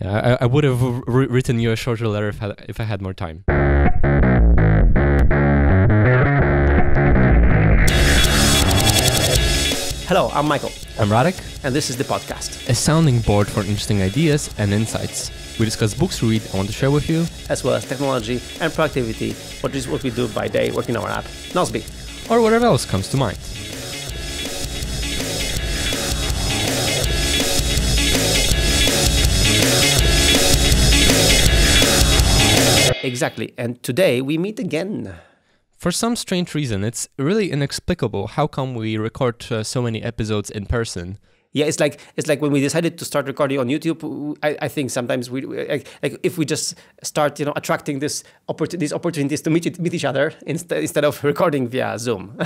Yeah, I would have written you a shorter letter if I had more time. Hello, I'm Michael. I'm Radek. And this is the podcast. A sounding board for interesting ideas and insights. We discuss books we read and want to share with you. As well as technology and productivity, which is what we do by day working on our app, Nozbe. Or whatever else comes to mind. Exactly. And today we meet again. For some strange reason, it's really inexplicable how come we record so many episodes in person. Yeah, it's like when we decided to start recording on YouTube. I think sometimes we like if we just start attracting these opportunities to meet each other instead of recording via Zoom.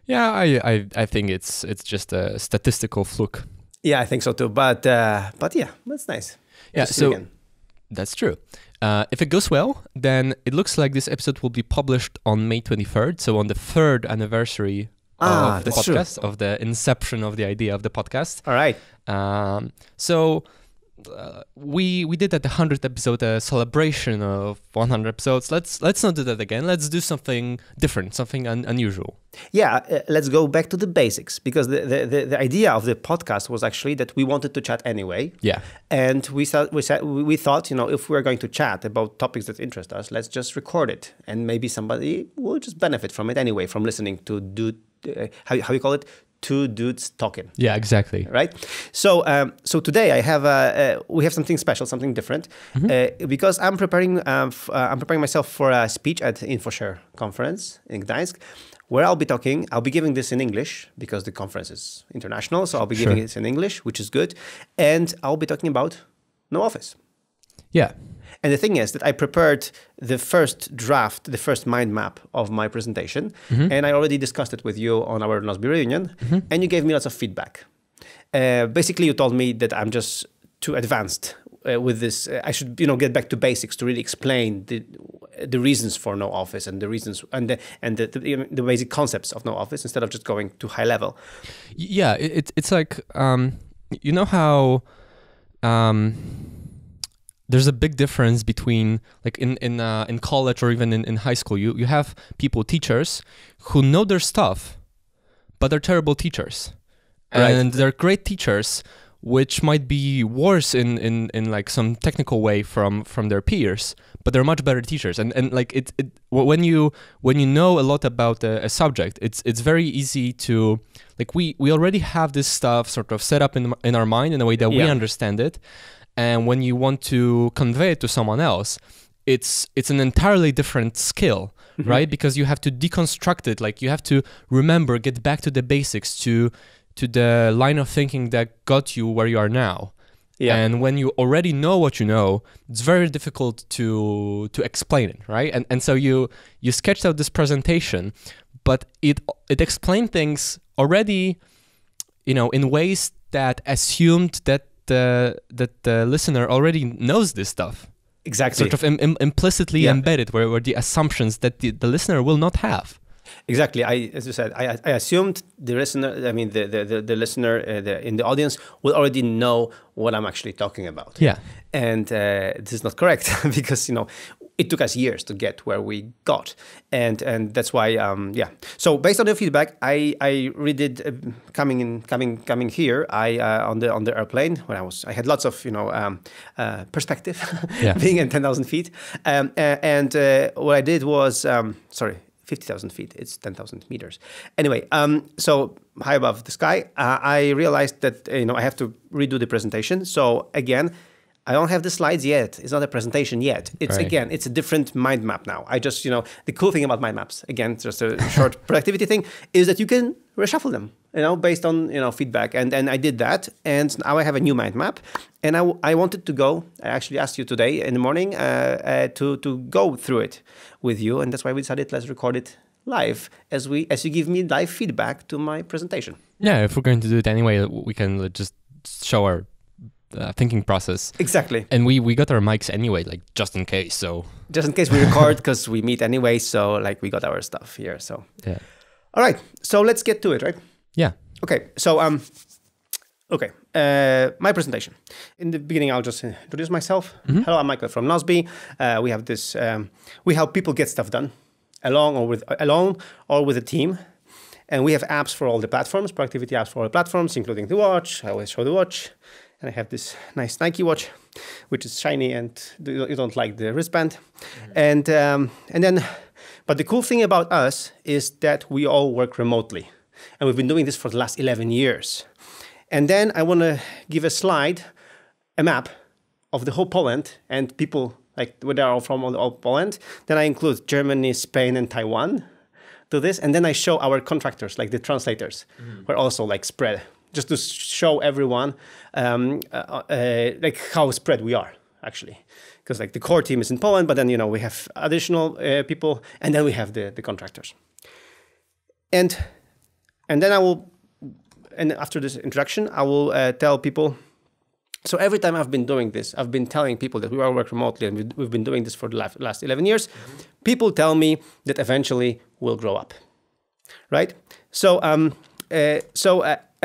Yeah, I think it's just a statistical fluke. Yeah, I think so too. But yeah, that's nice. Yeah, so that's true. If it goes well, then it looks like this episode will be published on May 23rd, so on the 3rd anniversary of the podcast, of the inception of the idea of the podcast. All right. So we did at the 100th episode a celebration of 100 episodes. Let's not do that again. Let's do something different, something unusual. Yeah, let's go back to the basics, because the idea of the podcast was actually that we wanted to chat anyway. Yeah. And we thought, if we're going to chat about topics that interest us, let's just record it, and maybe somebody will just benefit from it anyway, from listening to how you call it? Two dudes talking. Yeah, exactly. Right. So today we have something special, something different, because I'm preparing myself for a speech at infoShare conference in Gdańsk, where I'll be giving this in English because the conference is international. So I'll be giving it in English, which is good. And I'll be talking about no office. Yeah. And the thing is that I prepared the first draft, the first mind map of my presentation, and I already discussed it with you on our Nozbe reunion, and you gave me lots of feedback. Basically, you told me that I'm just too advanced with this. I should, get back to basics to really explain the reasons for no office and the reasons and the basic concepts of no office instead of just going to high level. Yeah, it's like how. There's a big difference between, like in college or even in high school, you have teachers who know their stuff, but they're terrible teachers. Right. And they're great teachers, which might be worse in like some technical way from their peers, but they're much better teachers. And like when you know a lot about a subject, it's very easy to, like, we already have this stuff sort of set up in our mind in a way that we understand it. And when you want to convey it to someone else, it's an entirely different skill, right? Because you have to deconstruct it. Like, you have to get back to the basics, to the line of thinking that got you where you are now. Yeah. And when you already know what you know, it's very difficult to explain it, right? And so you sketched out this presentation, but it explained things already, in ways that assumed that the listener already knows this stuff. Exactly. Sort of implicitly embedded, where the assumptions that the listener will not have. Exactly. As you said, I assumed the listener. I mean, the listener in the audience will already know what I'm actually talking about. Yeah. And this is not correct because it took us years to get where we got, and that's why So based on your feedback, I redid coming here. On the airplane when I had lots of perspective, being at 10,000 feet, and what I did was 50,000 feet. It's 10,000 meters. Anyway, so high above the sky, I realized that I have to redo the presentation. So again, I don't have the slides yet. It's not a presentation yet. It's it's a different mind map now. I just, the cool thing about mind maps, again, just a short productivity thing, is that you can reshuffle them, based on, feedback. And I did that. And now I have a new mind map. And I wanted to go, I actually asked you today in the morning to go through it with you. And that's why we decided let's record it live as you give me live feedback to my presentation. Yeah, if we're going to do it anyway, we can just show our thinking process. Exactly. And we got our mics anyway, like just in case. So just in case we record, because we meet anyway. So like we got our stuff here. So yeah. All right. So let's get to it, right? Yeah. Okay. So okay. my presentation. In the beginning, I'll just introduce myself. Hello, I'm Michael from Nozbe. We have this. We help people get stuff done, alone or with a team. And we have apps for all the platforms, productivity apps for all the platforms, including the watch. I always show the watch. And I have this nice Nike watch, which is shiny, and you don't like the wristband. And then, but the cool thing about us is that we all work remotely. And we've been doing this for the last 11 years. And then I want to give a map of the whole Poland, and people, like where they are from all Poland. Then I include Germany, Spain, and Taiwan to this. And then I show our contractors, like the translators, who are also like spread, just to show everyone like how spread we are, actually. Because like the core team is in Poland, but then, we have additional people, and then we have the contractors. And then and after this introduction, I will tell people. So every time I've been doing this, I've been telling people that we all work remotely, and we've been doing this for the last 11 years. People tell me that eventually we'll grow up, right? So and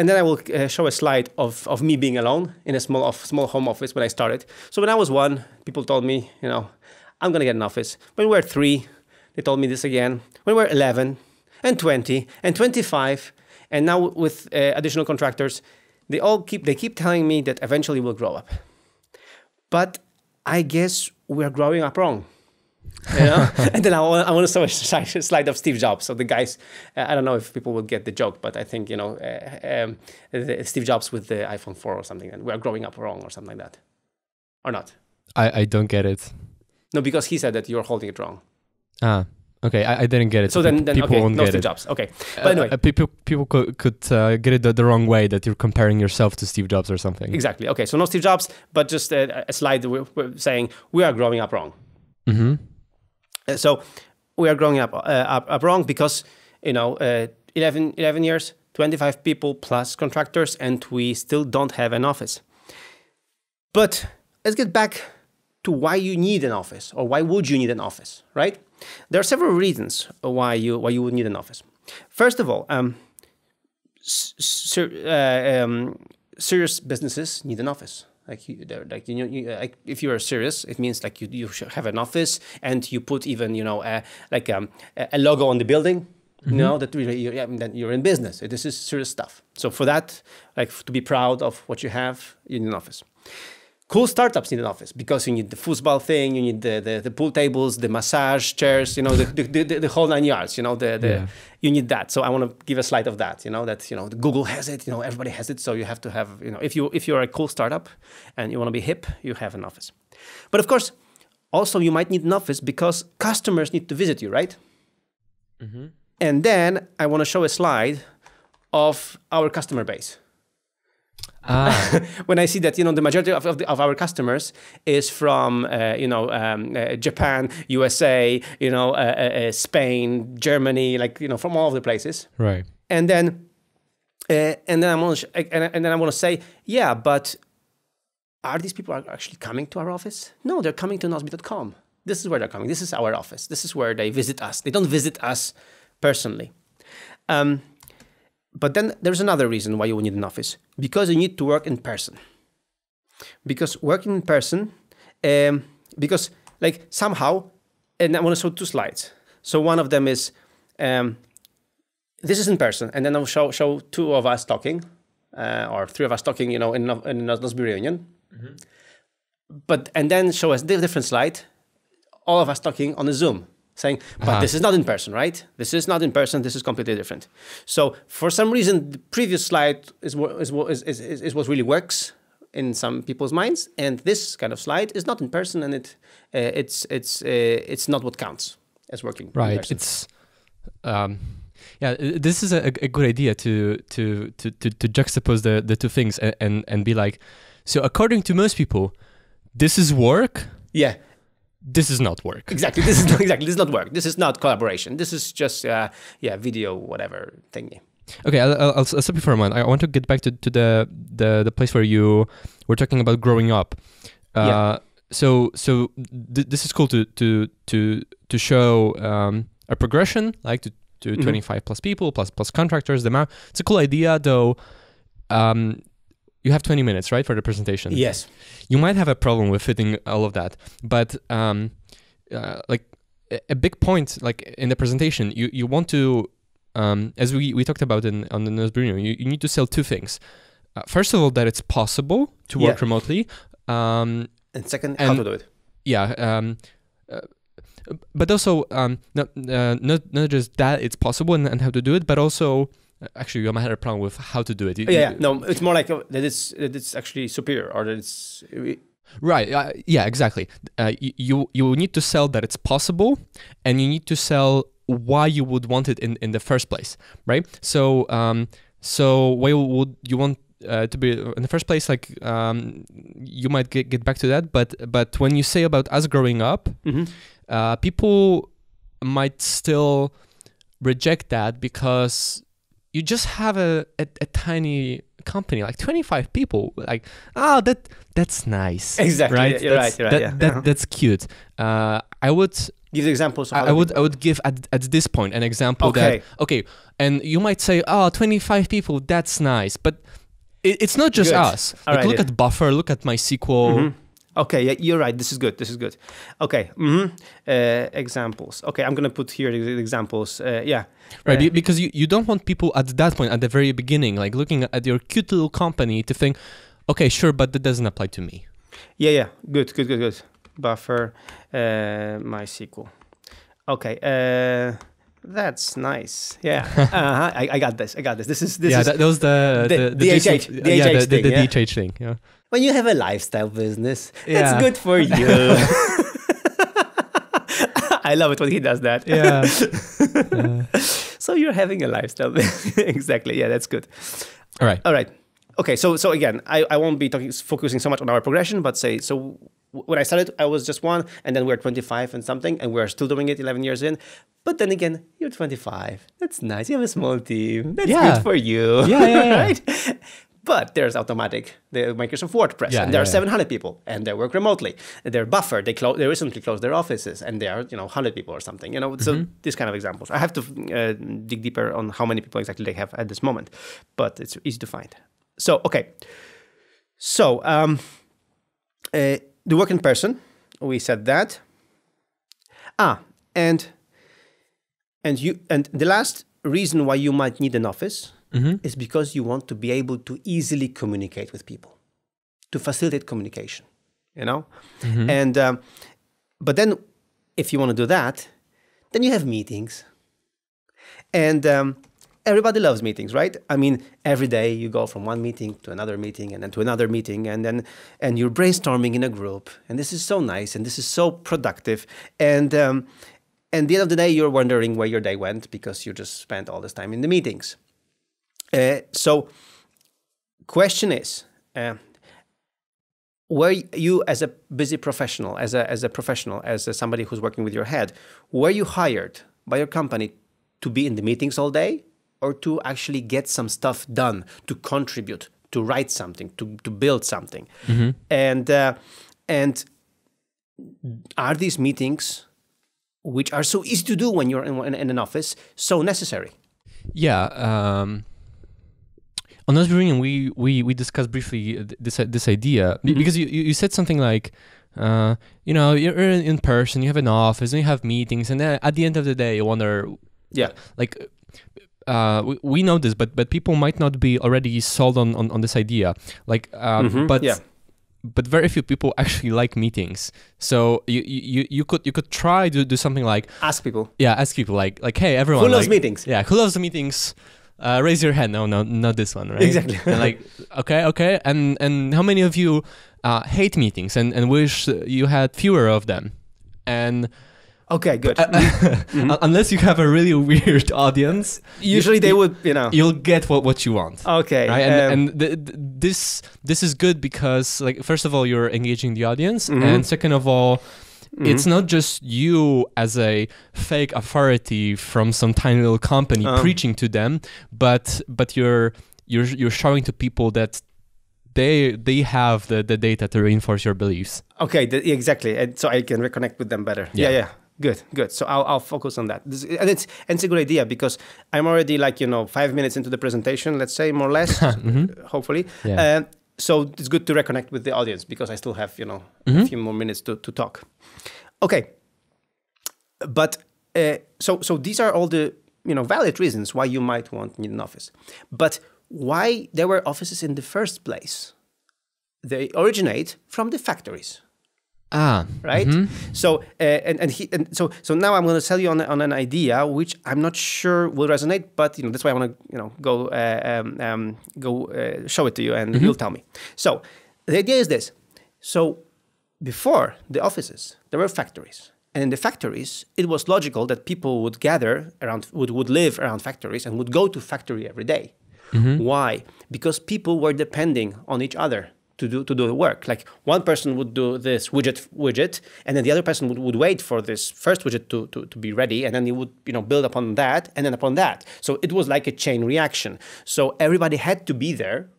then I will show a slide of me being alone in a small home office when I started. So when I was 1, people told me, I'm gonna get an office. When we were 3, they told me this again. When we were 11, and 20, and 25, and now with additional contractors, they keep telling me that eventually we'll grow up. But I guess we're growing up wrong. And then I want to show a slide of Steve Jobs. So the guys, I don't know if people will get the joke, but I think, Steve Jobs with the iPhone 4 or something, and we're growing up wrong or something like that. Or not? I don't get it. No, because he said that you're holding it wrong. Okay, I didn't get it. So then people okay, won't no get Steve it. Jobs. Okay, but anyway, people could get it the wrong way, that you're comparing yourself to Steve Jobs or something. Exactly. Okay, so no Steve Jobs, but just a slide we're saying we are growing up wrong. So we are growing up wrong because 11 years, 25 people plus contractors, and we still don't have an office. But let's get back to why you need an office, or why would you need an office, right? There are several reasons why you would need an office. First of all, serious businesses need an office. If you are serious, it means like you should have an office, and you put even a logo on the building. That really that you're in business. This is serious stuff. So for that, to be proud of what you have, you need an office. Cool startups need an office because you need the foosball thing, you need the pool tables, the massage chairs, the whole 9 yards. You need that. So I want to give a slide of that. That Google has it. Everybody has it. So you have to have. If you're a cool startup and you want to be hip, you have an office. But of course, also you might need an office because customers need to visit you, right? And then I want to show a slide of our customer base. When I see that the majority of our customers is from Japan, USA, Spain, Germany, from all of the places, right? And then I want to say, yeah, but are these people actually coming to our office? No, they're coming to nozbe.com. This is where they're coming. This is our office. This is where they visit us. They don't visit us personally. But then there's another reason why you need an office, because you need to work in person. Because working in person, because somehow, and I want to show 2 slides. So one of them is, this is in person, and then I'll show 2 of us talking, or 3 of us talking, in a Nozbe reunion. And then show us a different slide, all of us talking on a Zoom. Saying, but this is not in person, right? This is not in person. This is completely different. So for some reason, the previous slide is what really works in some people's minds, and this kind of slide is not in person, and it's not what counts as working. Right. It's this is a good idea to juxtapose the 2 things and be like, so according to most people, this is work. Yeah. This is not work. Exactly. This is not work. This is not collaboration. This is just video, whatever thingy. Okay, I'll stop you for a moment. I want to get back to the place where you were talking about growing up. So this is cool to show a progression, to 25 plus people plus contractors. It's a cool idea, though. you have 20 minutes, right, for the presentation. Yes. You might have a problem with fitting all of that, but like a big point, like in the presentation, you want to, as we talked about on the Nose Bruno, you need to sell two things. First of all, that it's possible to work remotely. And second, how to do it. Yeah. But also, not just that it's possible and how to do it, but also, actually, you might have a problem with how to do it. No, it's more like that it's actually superior, or that it's... Right. Yeah, exactly. You need to sell that it's possible, and you need to sell why you would want it in the first place, right? So why would you want to be in the first place? Like, you might get back to that, but when you say about us growing up, people might still reject that because you just have a tiny company, like 25 people, like, that's nice. Exactly. Right? You're right. That's cute. I would give examples. I would give at this point an example that, and you might say, 25 people, that's nice, but it's not just us. Like, look at Buffer, look at MySQL. Okay, yeah, you're right. This is good. Okay, examples. Okay, I'm gonna put here the examples. Right, because you don't want people at that point, at the very beginning, like looking at your cute little company, to think, okay, sure, but that doesn't apply to me. Yeah. Good. Buffer, MySQL. Okay. That's nice. Yeah. I got this. This is that was the DHH. The DHH thing. Yeah. When you have a lifestyle business, that's good for you. I love it when he does that. Yeah. So you're having a lifestyle business. Exactly. Yeah, that's good. All right. Okay, so again, I won't be focusing so much on our progression, but so when I started, I was just one, and then we're 25 and something, and we're still doing it 11 years in. But then again, you're 25. That's nice. You have a small team. That's good for you. Yeah. Right? But there's Automatic, the Microsoft WordPress, and there are 700 people, and they work remotely. They're Buffer. They recently closed their offices, and they are 100 people or something. So these kind of examples. I have to dig deeper on how many people exactly they have at this moment, but it's easy to find. So the work in person, we said that. And the last reason why you might need an office is because you want to be able to easily communicate with people, to facilitate communication, And but then if you want to do that, then you have meetings, and everybody loves meetings, right? I mean, every day you go from one meeting to another meeting, and then to another meeting, and you're brainstorming in a group, and this is so nice, and this is so productive, and at the end of the day, you're wondering where your day went because you just spent all this time in the meetings. So, question is, were you, as a busy professional, as somebody who's working with your head, were you hired by your company to be in the meetings all day, or to actually get some stuff done, to contribute, to write something, to build something? And are these meetings, which are so easy to do when you're in an office, so necessary? Yeah. On Nose Bruno, we discussed briefly this idea, because you said something like, you're in person, you have an office, and you have meetings, and then at the end of the day, you wonder, like, we know this, but people might not be already sold on this idea, like, but very few people actually like meetings. So you could try to do something like ask people, like, hey, everyone, who loves meetings? Yeah, who loves the meetings? Raise your hand. No, not this one, right? Exactly. And like, okay, and how many of you hate meetings and wish you had fewer of them? And okay, good. Unless you have a really weird audience, usually they would, you'll get what you want. Okay, right? And this is good because, like, first of all, you're engaging the audience, and second of all, it's not just you as a fake authority from some tiny little company preaching to them, but you're showing to people that they have the data to reinforce your beliefs. Okay, exactly, and so I can reconnect with them better. Yeah. Good. So I'll focus on that. It's a good idea because I'm already 5 minutes into the presentation, let's say, more or less, hopefully. Yeah. So it's good to reconnect with the audience because I still have, a few more minutes to talk. Okay. But so these are all the, valid reasons why you might need an office. But why there were offices in the first place? They originate from the factories. Right. So so now I'm going to tell you on an idea which I'm not sure will resonate, but that's why I want to go show it to you, and you'll tell me. So the idea is this: so before the offices, there were factories, and in the factories, it was logical that people would gather around, would live around factories, and would go to factory every day. Why? Because people were depending on each other to do the work. Like one person would do this widget, and then the other person would wait for this first widget to be ready, and then he would build upon that, and then upon that. So it was like a chain reaction. So everybody had to be there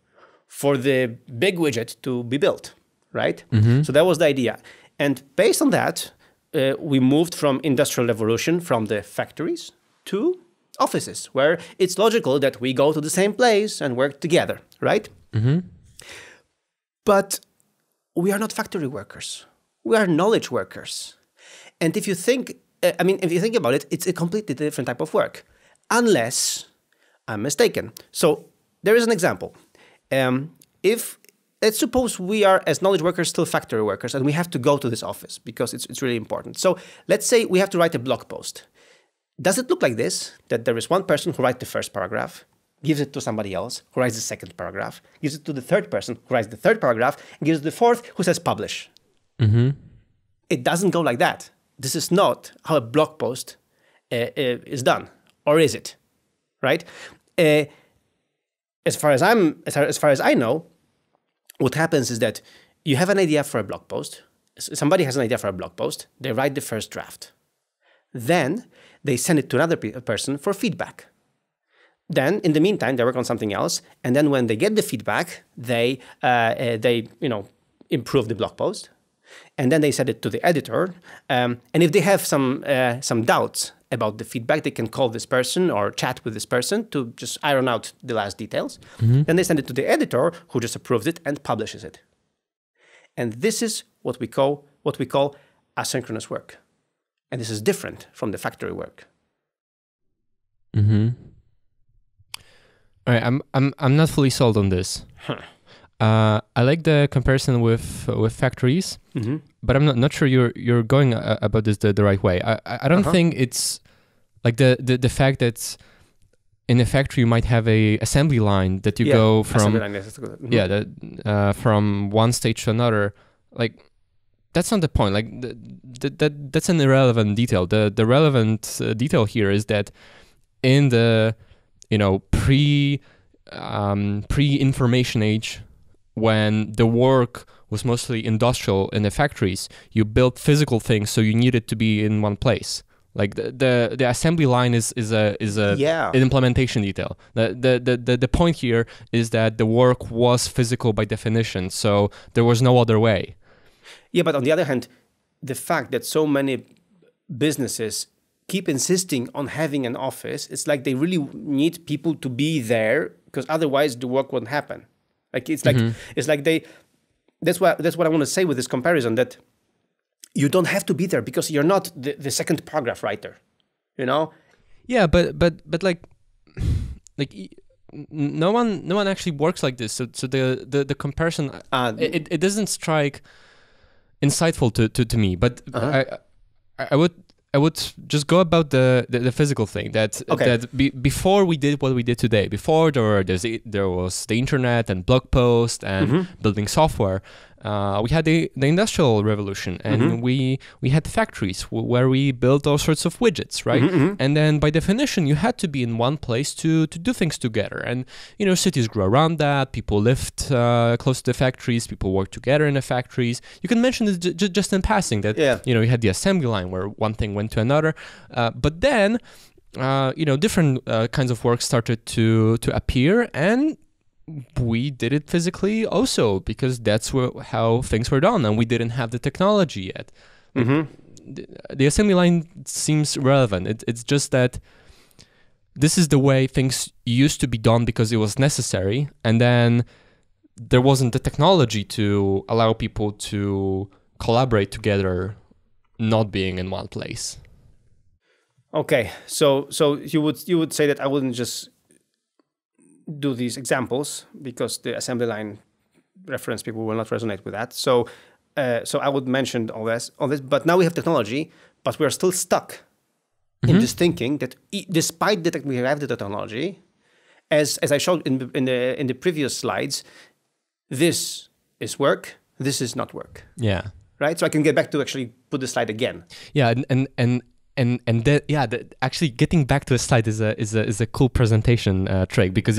for the big widget to be built, right? So that was the idea. And based on that, we moved from industrial revolution, from the factories to offices, where it's logical that we go to the same place and work together, right? But we are not factory workers. We are knowledge workers. And if you think, if you think about it, it's a completely different type of work, unless I'm mistaken. So there is an example. Let's suppose we are, as knowledge workers, still factory workers, and we have to go to this office because it's really important. So let's say we have to write a blog post. Does it look like this, that there is one person who writes the first paragraph, gives it to somebody else, who writes the second paragraph, gives it to the third person, who writes the third paragraph, and gives it to the fourth, who says publish? It doesn't go like that. This is not how a blog post is done, or is it? Right? As far as I know, what happens is that you have an idea for a blog post. Somebody has an idea for a blog post. They write the first draft. Then they send it to another person for feedback. Then, in the meantime, they work on something else, and then when they get the feedback, they improve the blog post, and then they send it to the editor. And if they have some doubts about the feedback, they can call this person or chat with this person to just iron out the last details. Then they send it to the editor, who just approves it and publishes it. And this is what we call asynchronous work, and this is different from the factory work. All right, I'm not fully sold on this. I like the comparison with factories, but I'm not sure you're going about this the right way. I don't think it's like the fact that in a factory you might have a assembly line that you go from from one stage to another. Like that's not the point. Like that's an irrelevant detail. The relevant detail here is that in the pre-information age, when the work was mostly industrial in the factories, you built physical things, so you needed to be in one place. Like the assembly line is an implementation detail. The point here is that the work was physical by definition, so there was no other way. Yeah, but on the other hand, the fact that so many businesses keep insisting on having an office, it's like they really need people to be there, because otherwise the work won't happen. Like it's like that's what I want to say with this comparison, that you don't have to be there because you're not the second paragraph writer, Yeah, but like no one actually works like this. So the comparison it doesn't strike insightful to me. But I would just go about the physical thing, that before we did what we did today, before there was the internet and blog posts and building software, we had the industrial revolution, and we had factories where we built all sorts of widgets, right? And then by definition, you had to be in one place to do things together. And cities grew around that. People lived close to the factories. People worked together in the factories. You can mention this just in passing that you had the assembly line where one thing went to another, but then different kinds of work started to appear, and we did it physically also, because that's how things were done, and we didn't have the technology yet. The assembly line seems relevant. It's just that this is the way things used to be done because it was necessary, and then there wasn't the technology to allow people to collaborate together, not being in one place. Okay, so you would say that I wouldn't just do these examples because the assembly line reference people will not resonate with that. So I would mention all this, but now we have technology, but we are still stuck in this thinking that despite the we have the technology, as I showed in the previous slides, this is work, this is not work. Yeah. Right. So I can get back to actually put the slide again. Yeah, and that, yeah, actually getting back to a slide is a cool presentation trick, because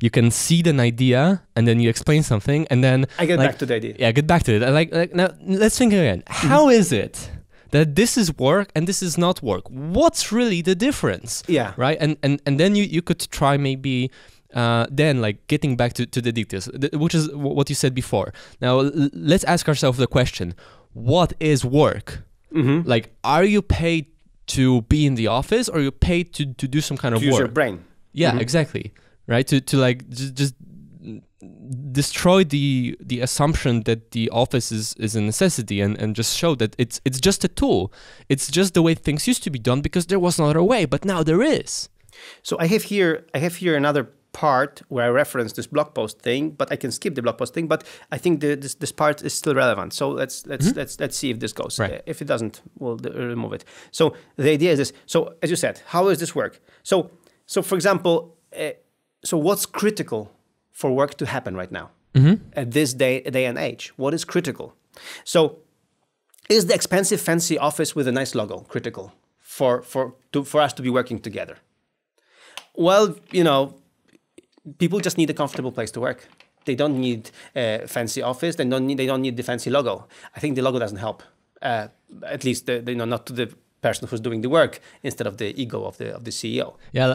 you can seed an idea and then you explain something and then I get back to the idea. Yeah, get back to it. Like now let's think again. How is it that this is work and this is not work? What's really the difference? Yeah. Right. And then you could try maybe then like getting back to the details, which is what you said before. Now let's ask ourselves the question: what is work? Like, are you paid to be in the office, or are you paid to do some kind of use work? Your brain. Yeah, exactly. Right. To like just destroy the assumption that the office is a necessity, and just show that it's just a tool. It's just the way things used to be done because there was no other way, but now there is. So I have here another part where I reference this blog post thing, but I can skip the blog post thing. But I think this part is still relevant. So let's see if this goes. Right. If it doesn't, we'll remove it. So the idea is this. So as you said, how does this work? So for example, so what's critical for work to happen right now at this day and age? What is critical? So is the expensive, fancy office with a nice logo critical for us to be working together? Well, people just need a comfortable place to work. They don't need a fancy office. They don't need the fancy logo. I think the logo doesn't help. At least not to the person who's doing the work, instead of the ego of the CEO. Yeah,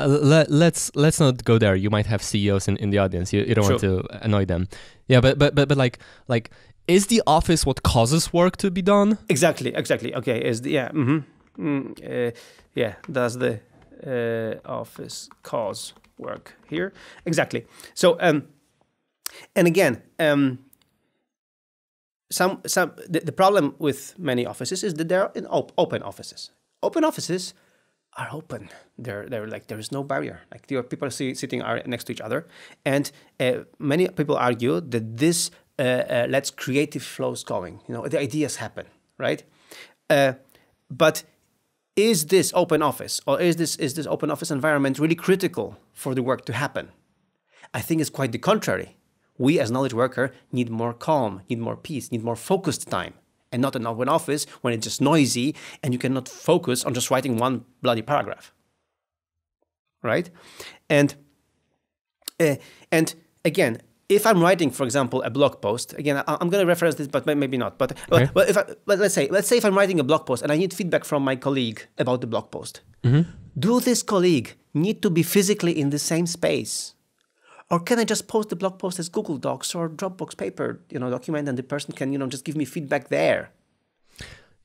let's not go there. You might have CEOs in the audience. You don't want to annoy them. Yeah, but like is the office what causes work to be done? Exactly. Okay, is the does the office cause work here? Exactly. So and again, the problem with many offices is that they're in open offices. Open offices are open. They're like, there is no barrier. Like, there are people sitting next to each other, and many people argue that this lets creative flows going. The ideas happen, right? But is this open office, or is this open office environment really critical for the work to happen? I think it's quite the contrary. We as knowledge worker need more calm, need more peace, need more focused time, and not an open office when it's just noisy and you cannot focus on just writing one bloody paragraph, right? And again, if I'm writing, for example, a blog post, again, I'm going to reference this, but maybe not. But okay. Let's say if I'm writing a blog post and I need feedback from my colleague about the blog post, do this colleague need to be physically in the same space? Or can I just post the blog post as Google Docs or Dropbox paper, document, and the person can, just give me feedback there?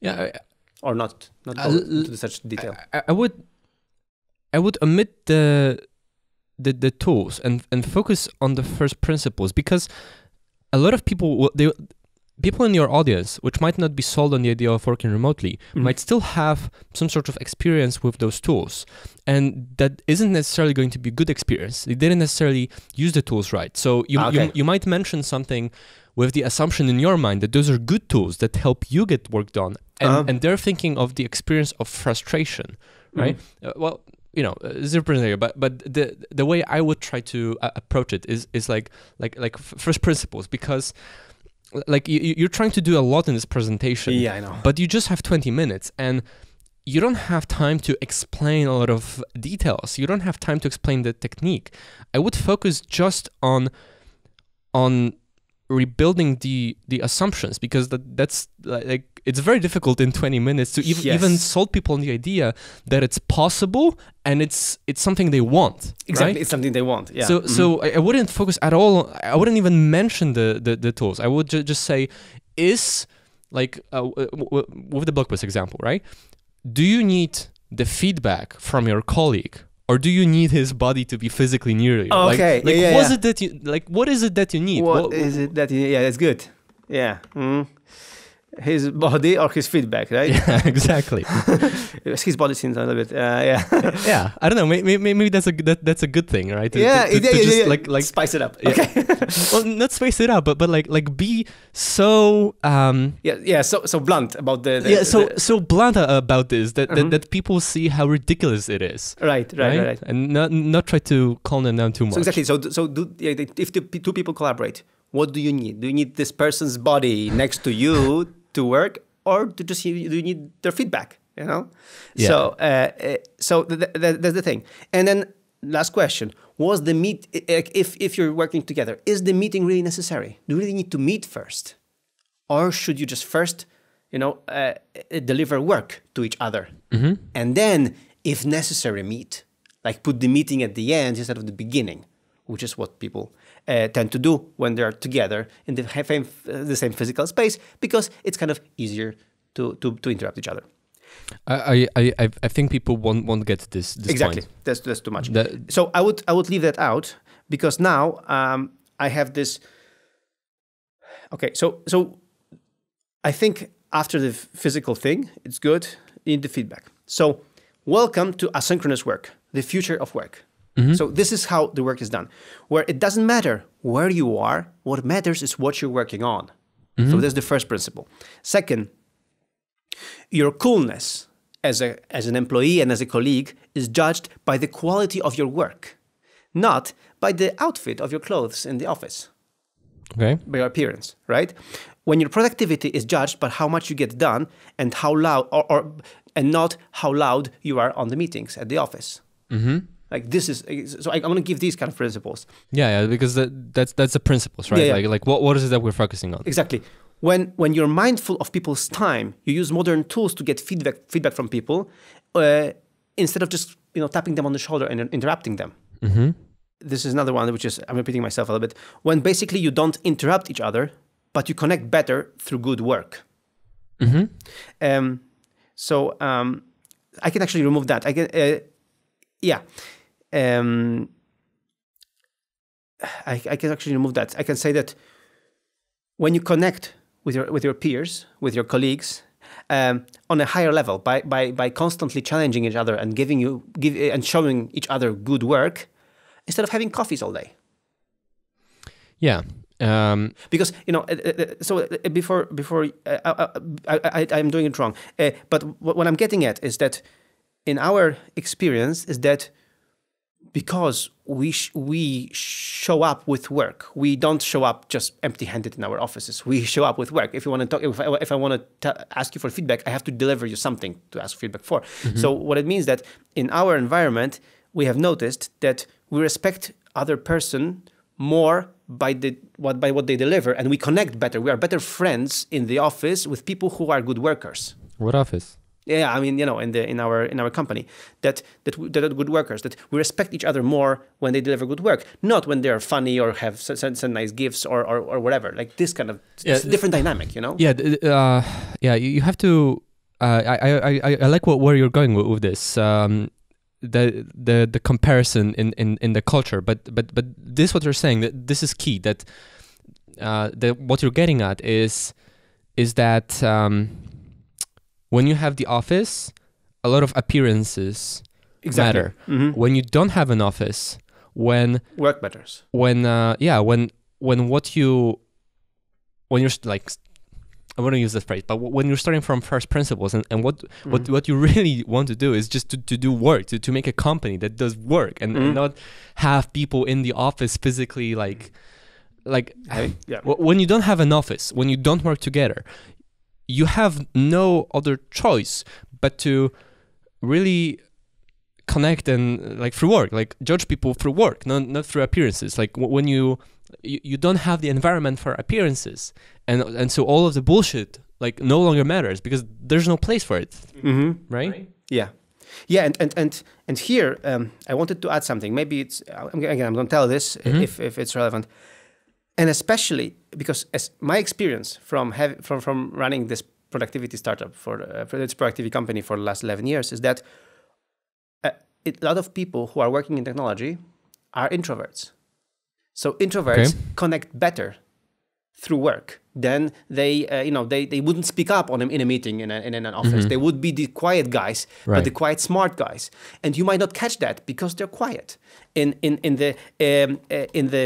Yeah. Or not go into such detail. I would omit the tools and focus on the first principles, because a lot of people in your audience, which might not be sold on the idea of working remotely, might still have some sort of experience with those tools, and that isn't necessarily going to be a good experience. They didn't necessarily use the tools right. So you might mention something with the assumption in your mind that those are good tools that help you get work done, and they're thinking of the experience of frustration, right? It's different here, but the way I would try to approach it is like first principles, because like you're trying to do a lot in this presentation. Yeah, I know. But you just have 20 minutes, and you don't have time to explain a lot of details. You don't have time to explain the technique. I would focus just on rebuilding the assumptions, because that's like it's very difficult in 20 minutes to even sold people on the idea that it's possible and it's something they want. Exactly, right? It's something they want. Yeah. So I wouldn't focus at all. I wouldn't even mention the tools. I would just say, is like with the blog post example, right? Do you need the feedback from your colleague or do you need his body to be physically near you? Okay. What is it that you need? What is it that you need? Yeah, that's good. Yeah. His body or his feedback, right? Yeah, exactly. His body seems a little bit, yeah. Yeah, I don't know. Maybe that's a good thing, right? Just like spice it up. Yeah. Okay. Well, not spice it up, but like be so so blunt about the so blunt about this that people see how ridiculous it is. Right. And not try to calm them down too much. So exactly. If the two people collaborate, what do you need? Do you need this person's body next to you to work, or do you need their feedback? You know. Yeah. So that's the thing. And then last question: was the meet? If you're working together, is the meeting really necessary? Do you really need to meet first, or should you just first, deliver work to each other, and then, if necessary, meet? Like put the meeting at the end instead of the beginning, which is what people tend to do when they're together in the same physical space, because it's kind of easier to interrupt each other. I think people won't get this exactly. point. That's too much. So I would leave that out, because now I have this. Okay, so I think after the physical thing, it's good. You need the feedback. So welcome to asynchronous work, the future of work. So this is how the work is done, where it doesn't matter where you are. What matters is what you're working on. So that's the first principle. Second, your coolness as an employee and as a colleague is judged by the quality of your work, not by the outfit of your clothes in the office. Okay. By your appearance, right? When your productivity is judged by how much you get done and how loud, and not how loud you are on the meetings at the office. Like this is, so I'm going to give these kind of principles. Yeah, because that's the principles, right? Yeah. Like what is it that we're focusing on? Exactly. When you're mindful of people's time, you use modern tools to get feedback from people, instead of just tapping them on the shoulder and interrupting them. This is another one, which is, I'm repeating myself a little bit. When basically you don't interrupt each other, but you connect better through good work. So I can actually remove that. I can, I can actually remove that. I can say that when you connect with your peers, with your colleagues, on a higher level, by constantly challenging each other and and showing each other good work, instead of having coffees all day. Yeah. Because so before I'm doing it wrong. But what I'm getting at is that in our experience is that because we show up with work, we don't show up just empty-handed in our offices. We show up with work. If you want to talk, if I want to ask you for feedback, I have to deliver you something to ask feedback for. So what it means that in our environment, we have noticed that we respect other person more by what they deliver, and we connect better. We are better friends in the office with people who are good workers. What office? Yeah, I mean, in our company, that are good workers, that we respect each other more when they deliver good work, not when they're funny or have send nice gifts or whatever. Like this kind of different dynamic, Yeah, you have to. I like where you're going with this. The comparison in the culture, but this what you're saying, that this is key. That what you're getting at is that when you have the office, a lot of appearances matter. When you don't have an office, when work matters. When you're like, I want to use this phrase, but when you're starting from first principles and what you really want to do is just to do work, to make a company that does work and not have people in the office physically when you don't have an office, when you don't work together, you have no other choice but to really connect and through work, judge people through work, not through appearances. Like when you don't have the environment for appearances, and so all of the bullshit no longer matters because there's no place for it, right? Yeah, and here I wanted to add something. Maybe it's I'm going to tell this if it's relevant, and especially because as my experience from running this productivity startup for its productivity company for the last 11 years is that a lot of people who are working in technology are introverts. So introverts connect better through work. Then they wouldn't speak up in a meeting in an office. They would be the quiet guys, but the quiet smart guys. And you might not catch that because they're quiet. In the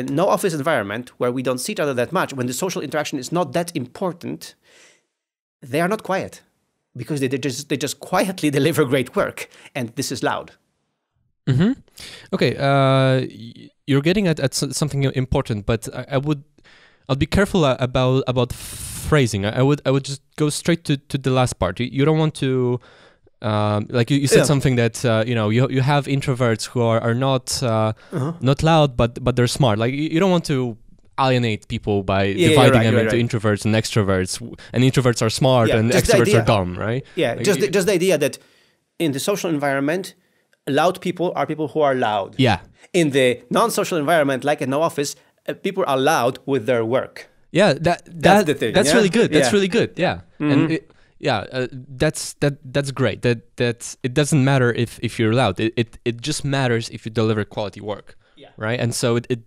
no office environment where we don't see each other that much, when the social interaction is not that important, they are not quiet because they just quietly deliver great work, and this is loud. Okay, you're getting at something important, but I'll be careful about phrasing. I would just go straight to the last part. You don't want to like you said something that you have introverts who are not not loud, but they're smart. Like you don't want to alienate people by dividing them into introverts and extroverts. And introverts are smart and extroverts are dumb, right? Yeah, like, just the idea that in the social environment, loud people are people who are loud. Yeah. In the non-social environment, like in no office, people are loud with their work. Yeah, that's the thing. That's really good. That's really good. Yeah, and that's great. That it doesn't matter if you're loud. It just matters if you deliver quality work. Yeah. Right. And so it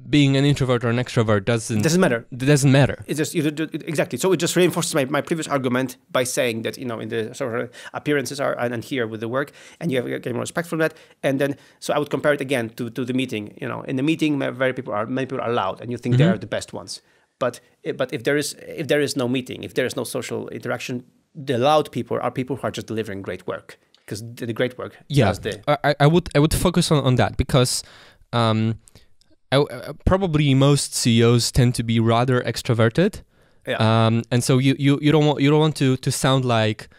being an introvert or an extrovert doesn't matter. It doesn't matter. It's just exactly. So it just reinforces my previous argument by saying that in the sort of appearances are and here with the work, and you have to get more respect from that. And then so I would compare it again to the meeting. In the meeting, many people are loud, and you think they are the best ones. But if there is no meeting, if there is no social interaction, the loud people are people who are just delivering great work because the great work. Yeah, I would focus on that because. Probably most CEOs tend to be rather extroverted, and so you don't want to sound like,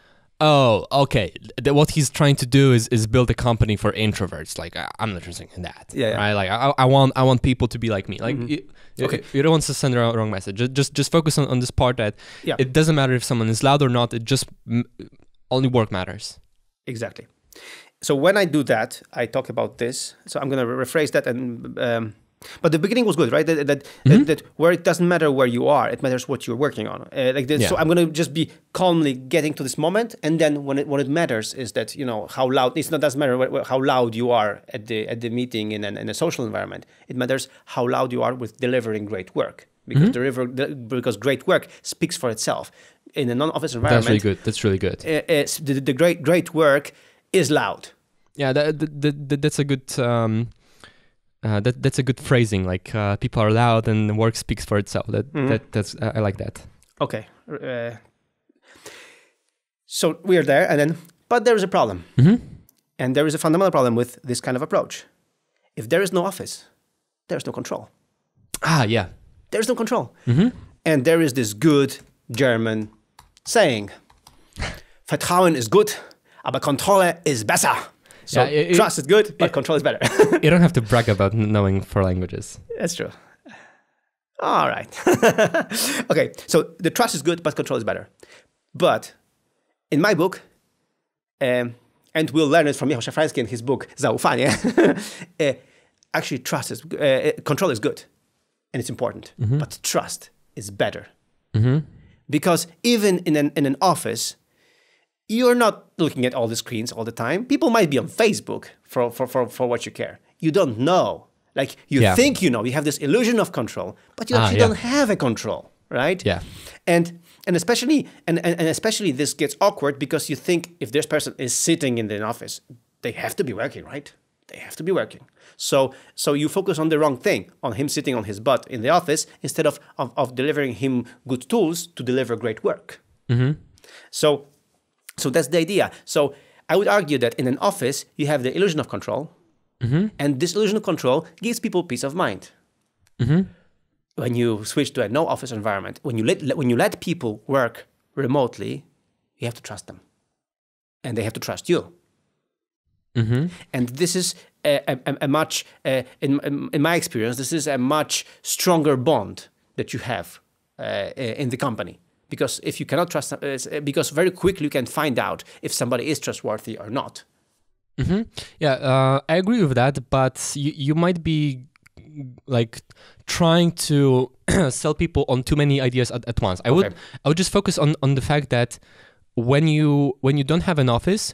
oh, okay, what he's trying to do is build a company for introverts. Like I'm not interested in that, right? Like I want people to be like me. Like you don't want to send the wrong message. Just focus on this part that it doesn't matter if someone is loud or not. It just only work matters. Exactly. So when I do that, I talk about this. So I'm going to rephrase that and. But the beginning was good, right? That where it doesn't matter where you are, it matters what you're working on. So I'm going to just be calmly getting to this moment, and then when it matters is that how loud. It doesn't matter how loud you are at the meeting in a social environment. It matters how loud you are with delivering great work, because because great work speaks for itself in a non-office environment. That's really good. The great work is loud. Yeah, that's a good. That's a good phrasing. Like people are loud and the work speaks for itself. That's I like that. Okay. So we are there, but there is a problem, and there is a fundamental problem with this kind of approach. If there is no office, there is no control. There is no control, and there is this good German saying: "Vertrauen ist gut, aber Kontrolle ist besser." So trust is good, but control is better. You don't have to brag about knowing 4 languages. That's true. All right. Okay, so the trust is good, but control is better. But in my book, and we'll learn it from Michał Szafrański in his book, Zaufanie, actually control is good, and it's important, but trust is better. Because even in an office, you're not looking at all the screens all the time. People might be on Facebook for what you care. You don't know. Like you think you know. You have this illusion of control, but you actually don't have a control, right? Yeah. And especially this gets awkward because you think if this person is sitting in the office, they have to be working, right? They have to be working. So you focus on the wrong thing, on him sitting on his butt in the office instead of delivering him good tools to deliver great work. So that's the idea. So I would argue that in an office, you have the illusion of control. And this illusion of control gives people peace of mind. When you switch to a no office environment, when you let people work remotely, you have to trust them. And they have to trust you. And this is a much, in my experience, this is a much stronger bond that you have in the company. Because if you cannot trust, because very quickly you can find out if somebody is trustworthy or not. Yeah, I agree with that, but you might be like trying to sell people on too many ideas at once. I would just focus on the fact that when you don't have an office,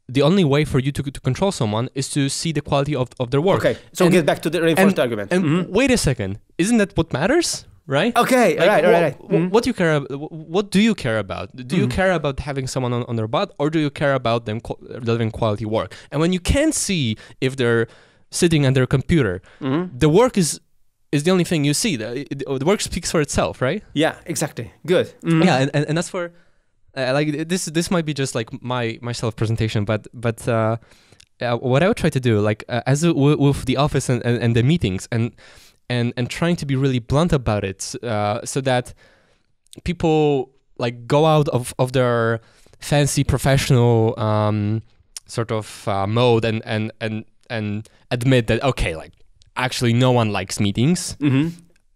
the only way for you to control someone is to see the quality of their work. Okay, so get back to the reinforced argument. And wait a second, isn't that what matters? Right? Okay, like, right. What do you care? What do you care about? Do you care about having someone on their butt, or do you care about them delivering quality work? And when you can't see if they're sitting at their computer, the work is the only thing you see. The work speaks for itself, right? Yeah, exactly. Good. Yeah, and that's for like this might be just like my self presentation, but what I would try to do, like as with the office and the meetings and trying to be really blunt about it, so that people like go out of their fancy professional sort of mode and admit that, okay, like actually no one likes meetings.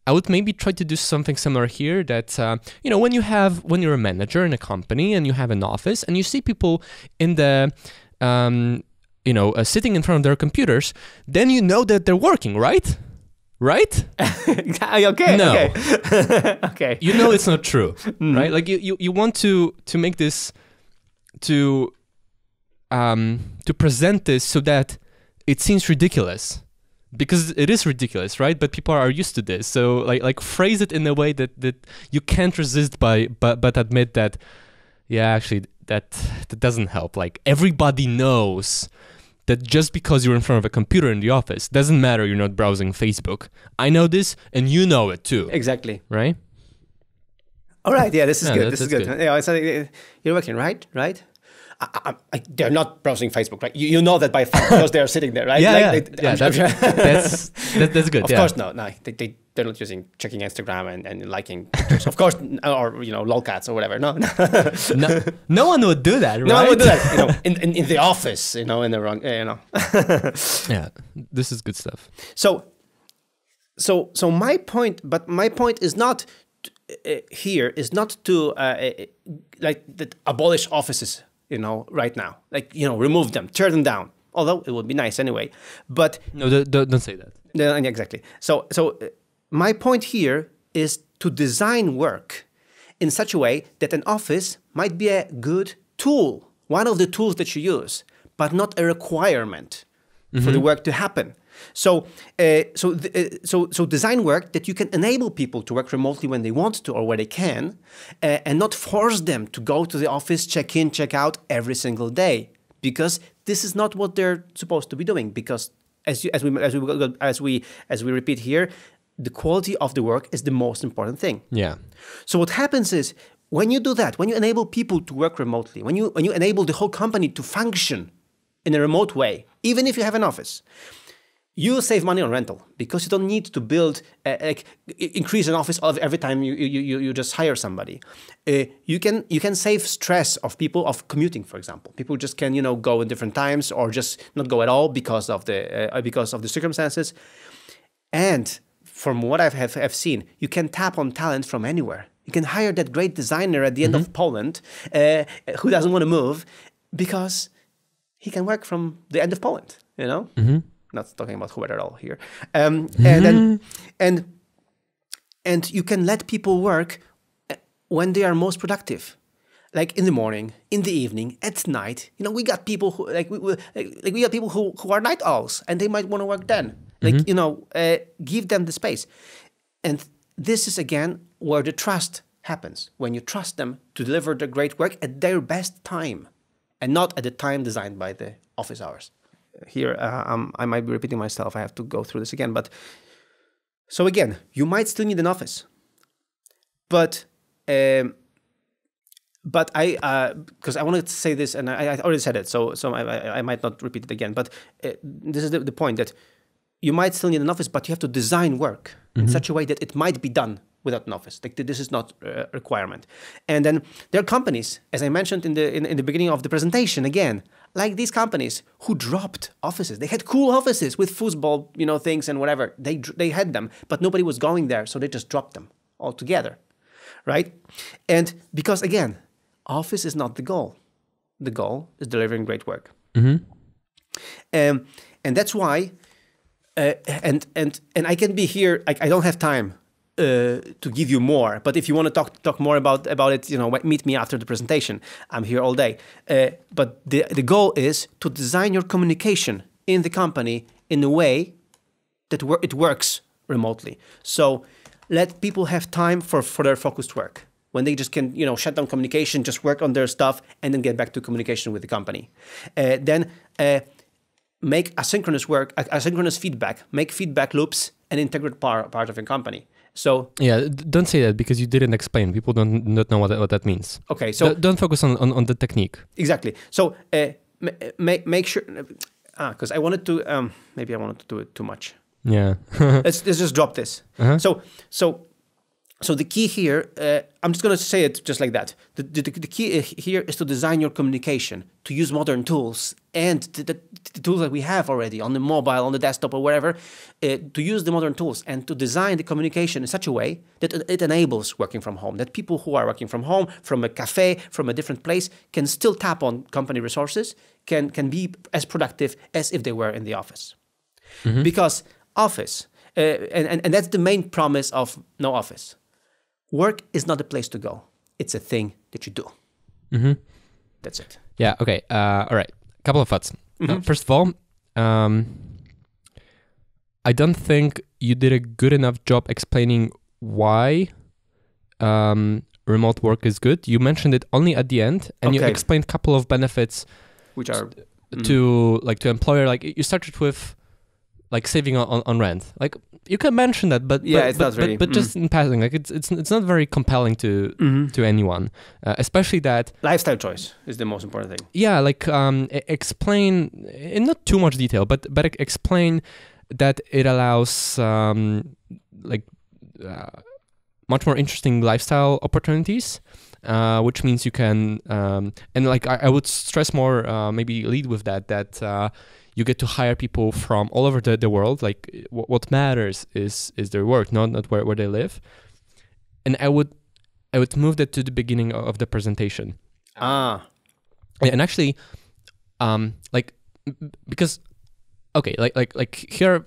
I would maybe try to do something similar here, that when you're a manager in a company and you have an office and you see people in the sitting in front of their computers, then you know that they're working, right? Right? Okay. No. Okay. Okay. You know it's not true, right? Like you want to make this to present this so that it seems ridiculous, because it is ridiculous, right? But people are used to this, so like phrase it in a way that you can't resist but admit that, yeah, actually that doesn't help. Like everybody knows that just because you're in front of a computer in the office doesn't matter you're not browsing Facebook. I know this, and you know it too. Exactly. Right? All right. Yeah, this is good. This is good. Yeah, so you're working, right? Right? They're not browsing Facebook, right? You know that by fact because they're sitting there, right? Yeah, like, yeah. That's good. Of course, no. They're not checking Instagram and liking pictures. Of course, or lolcats or whatever. No. No one would do that, right? No one would do that. In the office, in the wrong, Yeah, this is good stuff. So my point is not here is not to abolish offices, right now, remove them, tear them down. Although it would be nice anyway, but no, don't say that. No, exactly. So my point here is to design work in such a way that an office might be a good tool, one of the tools that you use, but not a requirement for the work to happen. So design work that you can enable people to work remotely when they want to or where they can, and not force them to go to the office, check in, check out every single day, because this is not what they're supposed to be doing. Because as we repeat here, the quality of the work is the most important thing. Yeah. So what happens is, when you do that, when you enable people to work remotely, when you enable the whole company to function in a remote way, even if you have an office, you save money on rental, because you don't need to build increase an office every time you just hire somebody. You can save stress of people of commuting, for example. People just can go in different times or just not go at all because of the circumstances. And from what I've seen, you can tap on talent from anywhere. You can hire that great designer at the end of Poland who doesn't want to move because he can work from the end of Poland. Not talking about Hubert at all here. And you can let people work when they are most productive, like in the morning, in the evening, at night. We got people who we got people who are night owls, and they might want to work then. Give them the space. And this is again where the trust happens, when you trust them to deliver the great work at their best time, and not at the time designed by the office hours. Here, I might be repeating myself. I have to go through this again. But so again, you might still need an office, but I because I wanted to say this, and I already said it, so I might not repeat it again. But this is the point, that you might still need an office, but you have to design work in such a way that it might be done without an office. Like this is not a requirement. And then there are companies, as I mentioned in the beginning of the presentation, again, like these companies who dropped offices. They had cool offices with foosball, things and whatever. They had them, but nobody was going there, so they just dropped them altogether, right? And because again, office is not the goal. The goal is delivering great work. And that's why. And I can be here. I don't have time to give you more. But if you want to talk more about it, meet me after the presentation. I'm here all day. But the goal is to design your communication in the company in a way that it works remotely. So let people have time for their focused work. When they just can, shut down communication, just work on their stuff, and then get back to communication with the company. Then make asynchronous work, asynchronous feedback, make feedback loops an integral part of your company. So yeah, don't say that because you didn't explain. People don't know what that means. Okay, so don't focus on the technique. Exactly. So make sure, because I wanted to, maybe I wanted to do it too much. Yeah. let's just drop this. So the key here, I'm just going to say it just like that. The key here is to design your communication, to use modern tools and the tools that we have already on the mobile, on the desktop or wherever, to use the modern tools and to design the communication in such a way that it enables working from home, that people who are working from home, from a cafe, from a different place, can still tap on company resources, can be as productive as if they were in the office. Mm-hmm. Because office, and that's the main promise of no office. Work is not a place to go. It's a thing that you do. Mm-hmm. That's it. Yeah, okay. All right. A couple of thoughts. Mm-hmm. First of all, I don't think you did a good enough job explaining why remote work is good. You mentioned it only at the end, and you explained a couple of benefits which are to employer. Like you started with saving on rent. Like you can mention that, but it's not really. But just in passing, like it's not very compelling to anyone, especially that lifestyle choice is the most important thing. Yeah, explain in not too much detail, but explain that it allows much more interesting lifestyle opportunities, which means you can I would stress more, maybe lead with that. You get to hire people from all over the world. Like what matters is their work, not where they live. And I would move that to the beginning of the presentation. And actually, because here are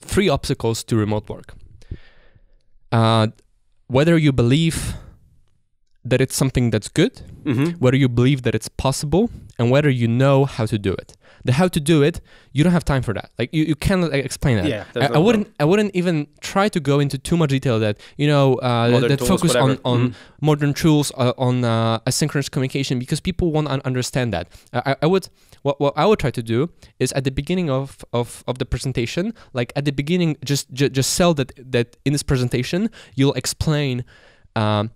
3 obstacles to remote work. Whether you believe that it's something that's good, whether you believe that it's possible, and whether you know how to do it. The how to do it, you don't have time for that. Like you cannot explain that. Yeah, I wouldn't even try to go into too much detail that that tools, focus on modern tools, on asynchronous communication, because people won't understand that. What I would try to do is at the beginning of the presentation, like at the beginning, just sell that in this presentation you'll explain to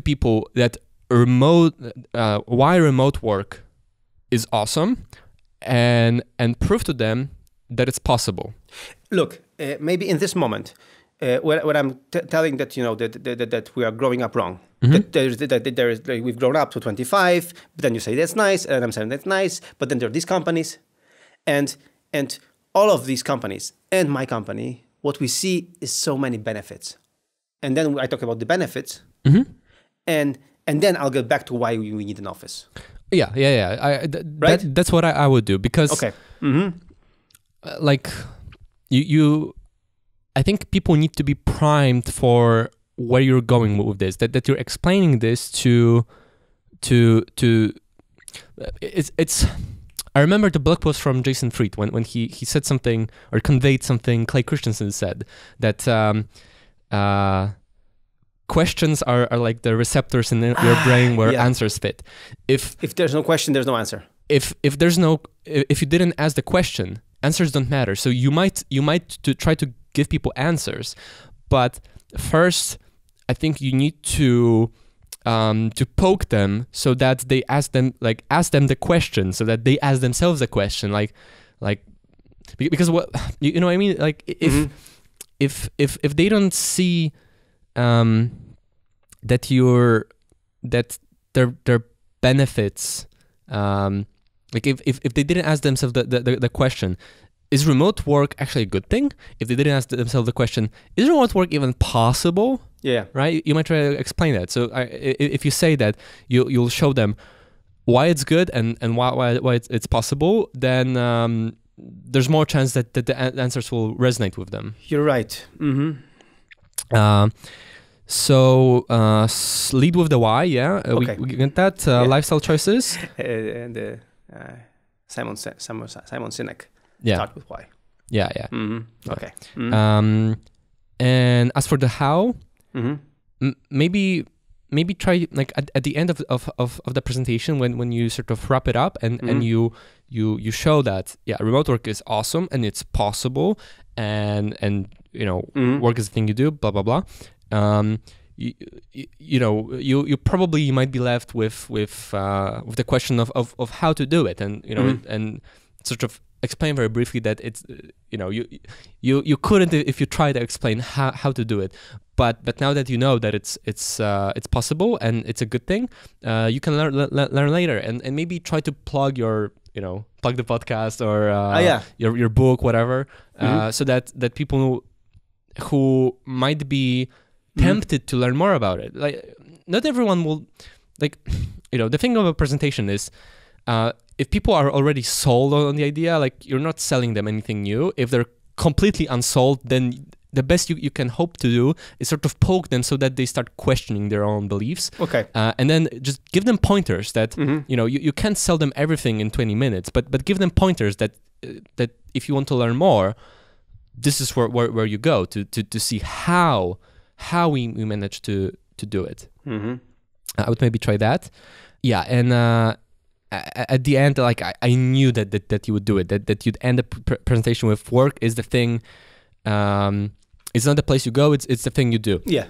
people that why remote work is awesome, and prove to them that it's possible. Look, maybe in this moment, when I'm telling that that we are growing up wrong, that we've grown up to 25, but then you say that's nice, and I'm saying that's nice, but then there are these companies, and all of these companies and my company, what we see is so many benefits, and then I talk about the benefits, and then I'll get back to why we need an office. Yeah. Right? That's what I would do, because I think people need to be primed for where you're going with this. That you're explaining this to it's. I remember the blog post from Jason Fried when he said something or conveyed something Clay Christensen said, that questions are like the receptors in your brain where answers fit. If there's no question, there's no answer. If you didn't ask the question, answers don't matter. So you might try to give people answers, but first I think you need to poke them so that they ask them the question, so that they ask themselves a question, because what you know what I mean, like if they don't see that their benefits, if they didn't ask themselves the question, is remote work actually a good thing? If they didn't ask themselves the question, is remote work even possible? Yeah. Right? You might try to explain that. So if you say that, you'll show them why it's good and why it's possible, then there's more chance that the answers will resonate with them. You're right. So lead with the why, yeah. Okay. We get that. Lifestyle choices. And Simon Sinek. Yeah. Start with why. Yeah. Okay. And as for the how, maybe try like at the end of the presentation when you sort of wrap it up and you show that remote work is awesome and it's possible and work is the thing you do, blah blah blah. You probably might be left with the question of how to do it, and and sort of explain very briefly that it's you couldn't if you try to explain how to do it, but now that you know that it's possible and it's a good thing, you can learn later and maybe try to plug plug the podcast or your book, whatever, so that people who might be tempted to learn more about it. Like, not everyone will, like, the thing of a presentation is, if people are already sold on the idea, like, you're not selling them anything new. If they're completely unsold, then the best you can hope to do is sort of poke them so that they start questioning their own beliefs. Okay. And then just give them pointers that, you can't sell them everything in 20 minutes, but give them pointers that if you want to learn more, this is where you go to see how we manage to do it. I would maybe try that. Yeah, and at the end, like I knew that you would do it. That you'd end the presentation with work is the thing. It's not the place you go. It's the thing you do. Yeah,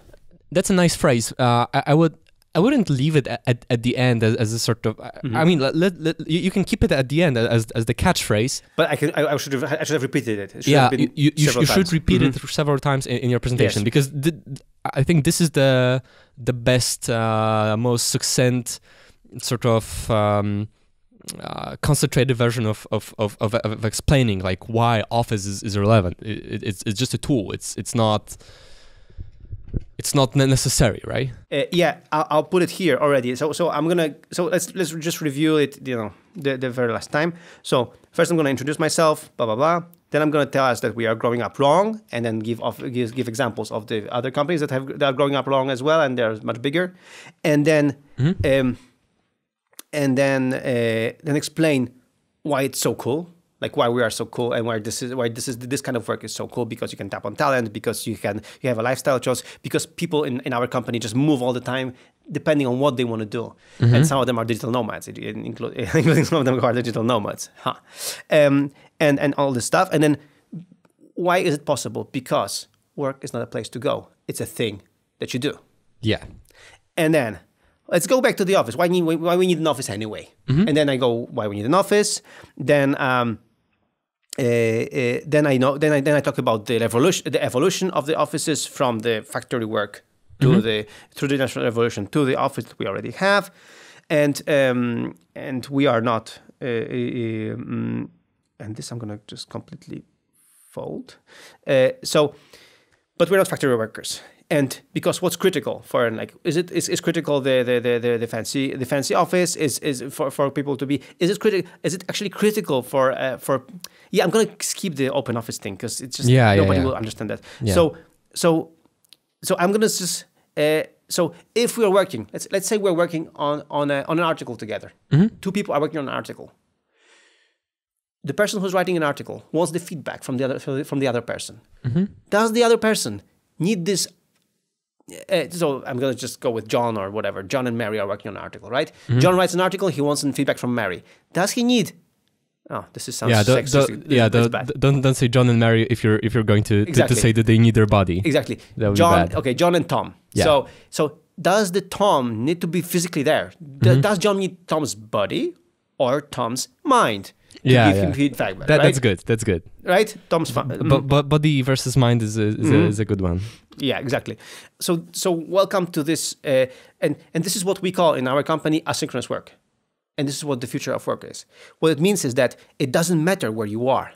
that's a nice phrase. I wouldn't leave it at the end as a sort of. I mean, you can keep it at the end as the catchphrase. But I should have repeated it. You should repeat it several times in your presentation, because I think this is the best, most succinct, sort of concentrated version of explaining like why Office is relevant. It's just a tool. It's not necessary, right? I'll put it here already. So let's just review it. The very last time. So first, I'm gonna introduce myself. Blah blah blah. Then I'm gonna tell us that we are growing up wrong, and then give examples of the other companies that are growing up wrong as well, and they're much bigger. And then then explain why it's so cool. Like why we are so cool, and why this kind of work is so cool, because you can tap on talent, because you have a lifestyle choice, because people in our company just move all the time depending on what they want to do, and some of them are digital nomads, including some of them who are digital nomads, and all this stuff. And then why is it possible? Because work is not a place to go; it's a thing that you do. Yeah. And then let's go back to the office. Why we need an office anyway? And then I go, why we need an office? Then I talk about the evolution of the offices from the factory work to through the industrial revolution to the office that we already have, and we are not. And this I'm gonna just completely fold. But we're not factory workers. And because what's critical for is critical the fancy office is for people to be, is it actually critical for I'm going to skip the open office thing, because it's just nobody will understand that. So I'm going to just so if we are working, let's say we're working on an article together. Two people are working on an article. The person who's writing an article wants the feedback from the other person. Does the other person need this? So I'm going to just go with John or whatever. John and Mary are working on an article, right? John writes an article. He wants some feedback from Mary. Does he need? Oh, this is sounds sexist. Don't say John and Mary if you're going to say that they need their body. Exactly. That would John. be bad. Okay, John and Tom. Yeah. So does the Tom need to be physically there? Does John need Tom's body or Tom's mind? To give him feedback, right? That's good. That's good. Right? Tom's fine. But body versus mind is a good one. Yeah, exactly. So welcome to this, and this is what we call in our company asynchronous work, and this is what the future of work is. What it means is that it doesn't matter where you are;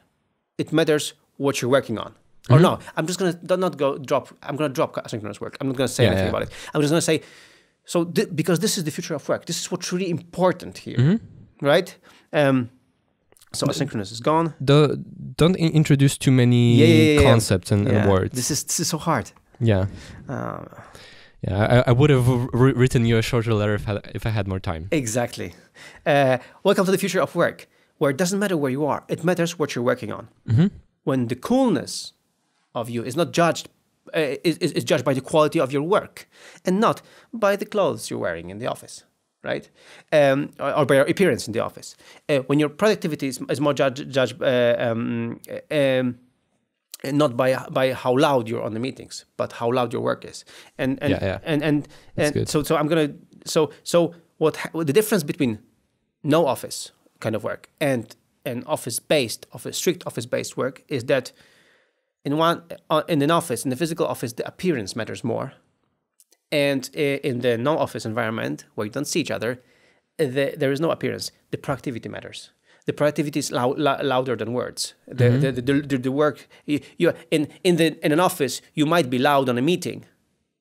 it matters what you're working on. Or no, I'm just gonna drop asynchronous work. I'm not gonna say anything about it. I'm just gonna say, because this is the future of work. This is what's really important here, right? So asynchronous is gone. Don't introduce too many concepts and words. This is so hard. Yeah. I would have written you a shorter letter if I had more time. Exactly. Welcome to the future of work, where it doesn't matter where you are. It matters what you're working on. Mm-hmm. When the coolness of you is not judged, is judged by the quality of your work and not by the clothes you're wearing in the office, right? Or by your appearance in the office. When your productivity is more judged not by how loud you're on the meetings, but how loud your work is. And so I'm gonna what the difference between no office kind of work and an strict office-based work is that in an office, in the physical office, the appearance matters more, and in the no office environment where you don't see each other, there is no appearance. The productivity matters. The productivity is louder than words. The work you in an office, you might be loud on a meeting,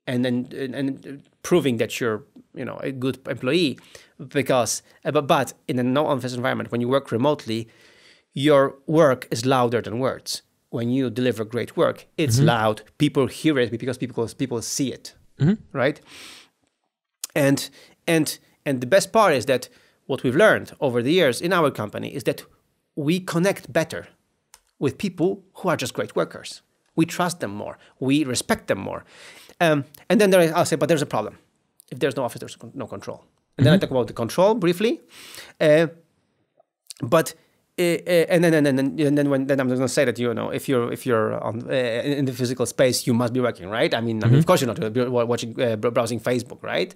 and proving that you're a good employee, because but in a no office environment, when you work remotely, your work is louder than words. When you deliver great work, it's loud. People hear it because people see it, right? And the best part is that what we've learned over the years in our company is that we connect better with people who are just great workers. We trust them more. We respect them more. And then I'll say, but there's a problem. If there's no office, there's no control. And then I talk about the control briefly. Then I'm going to say that if you're on in the physical space, you must be working, right? I mean, of course you're not watching browsing Facebook, right?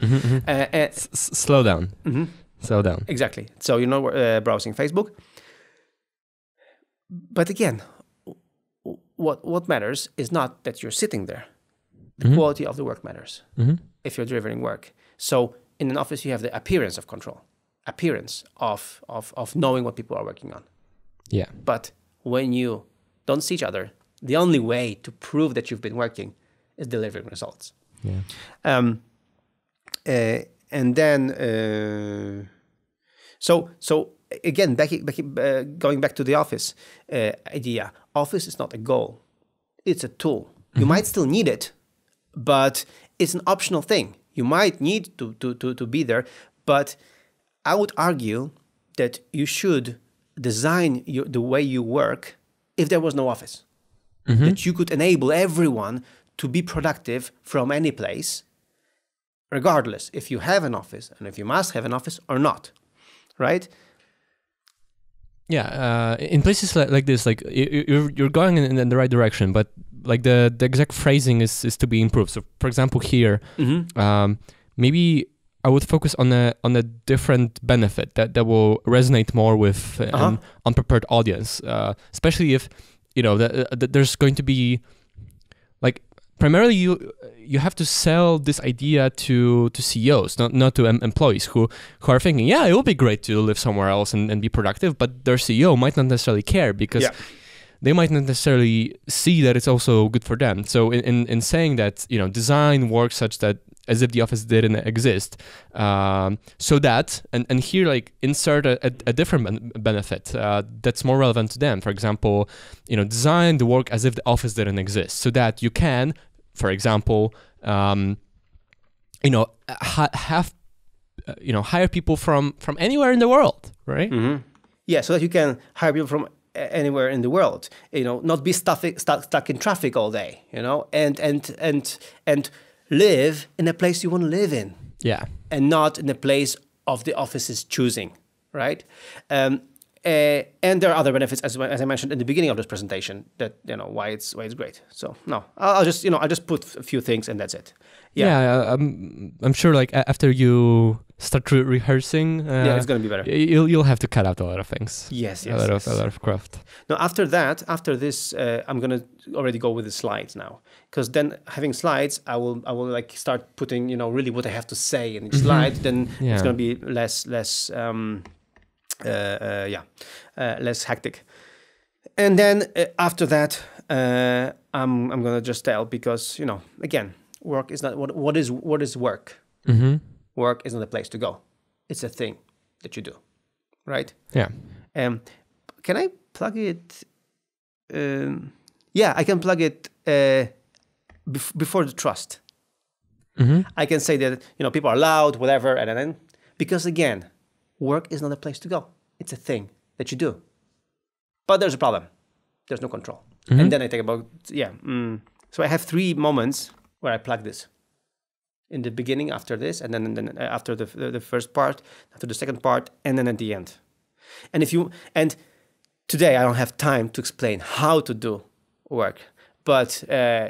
Slow down. Slow down. Exactly. So you're not browsing Facebook. But again, what matters is not that you're sitting there. The quality of the work matters if you're delivering work. So in an office, you have the appearance of control, appearance of knowing what people are working on. Yeah. But when you don't see each other, the only way to prove that you've been working is delivering results. Yeah. And then, so again, going back to the office idea, office is not a goal; it's a tool. You might still need it, but it's an optional thing. You might need to be there, but I would argue that you should design the way you work if there was no office. That you could enable everyone to be productive from any place, regardless if you have an office and if you must have an office or not, right? Yeah, in places like this, like you're going in the right direction, but like the exact phrasing is to be improved. So, for example, here, maybe I would focus on a different benefit that will resonate more with an unprepared audience, especially if that there's going to be like primarily you have to sell this idea to CEOs, not to employees who are thinking, yeah, it would be great to live somewhere else and be productive, but their CEO might not necessarily care because they might not necessarily see that it's also good for them. So in saying that, design works such that as if the office didn't exist, so that, and here like insert a different benefit that's more relevant to them. For example, design the work as if the office didn't exist, so that you can, for example, hire people from anywhere in the world, right? Yeah, so that you can hire people from anywhere in the world, not be stuck in traffic all day, and live in a place you want to live in. Yeah. And not in a place of the office's choosing, right? And there are other benefits, as I mentioned in the beginning of this presentation, that why it's great. So no, I'll just put a few things and that's it. Yeah, I'm sure like after you start rehearsing, it's gonna be better. You'll have to cut out a lot of things. Yes. A lot of craft. Now after this, I'm gonna already go with the slides now, because then having slides, I will like start putting really what I have to say in each slide. Then it's gonna be less hectic. And then after that, I'm gonna just tell, because again, work is not what is work. Work is not a place to go; it's a thing that you do, right? Yeah. can I plug it? Yeah, I can plug it before the trust. I can say that, people are loud, whatever, and then, because again, work is not a place to go. It's a thing that you do. But there's a problem. There's no control. And then I think about, So I have 3 moments where I plug this. In the beginning, after this, and then after the first part, after the second part, and then at the end. And today I don't have time to explain how to do work. But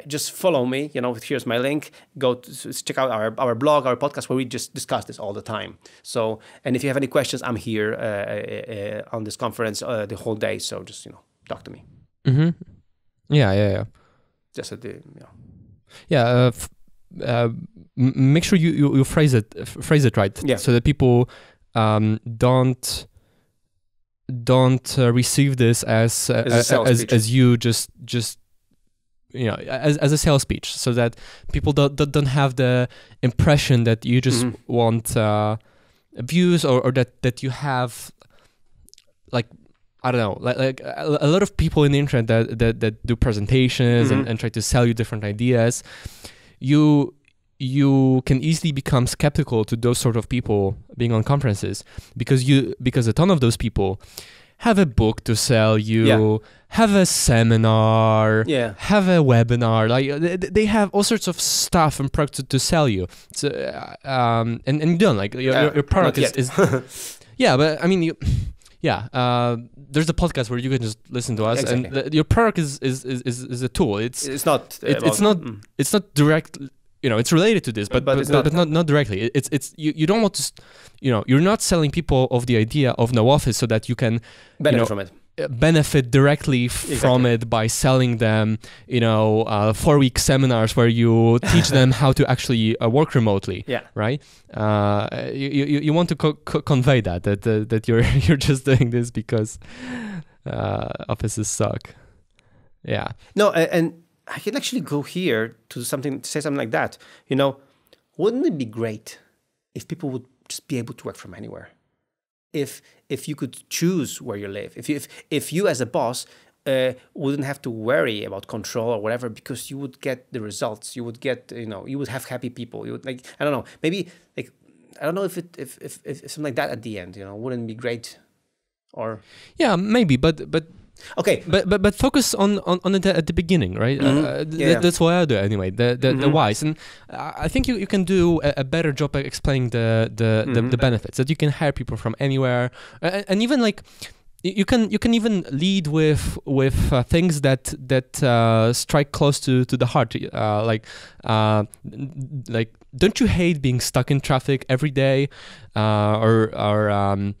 just follow me. Here's my link. Go check out our blog, our podcast, where we just discuss this all the time. So, and if you have any questions, I'm here on this conference the whole day. So just talk to me. Yeah. Just make sure you phrase it right. Yeah. So that people don't receive this as you just as a sales speech, so that people don't have the impression that you just want views or that you have, like, I don't know, like a lot of people in the internet that do presentations and try to sell you different ideas. You can easily become skeptical to those sort of people being on conferences because a ton of those people have a book to sell you, have a seminar, have a webinar. Like they have all sorts of stuff and products to sell you. So, and you don't, like, your product is yeah, but I mean there's a podcast where you can just listen to us, and your product is a tool. It's not direct. It's related to this, but not directly. It's you don't want to, you're not selling people of the idea of no office so that you can benefit from it. Benefit directly from it by selling them, 4-week seminars where you teach them how to actually work remotely. Yeah. Right. You want to convey that you're just doing this because offices suck. Yeah. No, and I can actually go here to say something like that. Wouldn't it be great if people would just be able to work from anywhere? If you could choose where you live, if you as a boss wouldn't have to worry about control or whatever, because you would get the results, you would get, you would have happy people. You would, like, I don't know, maybe, like, I don't know if something like that at the end, wouldn't be great, or yeah, maybe, but. Okay, but focus on it at the beginning, right? That's what I do anyway. The whys, and I think you can do a better job at explaining the benefits, that you can hire people from anywhere, and even like you can even lead with things that strike close to the heart, like don't you hate being stuck in traffic every day, or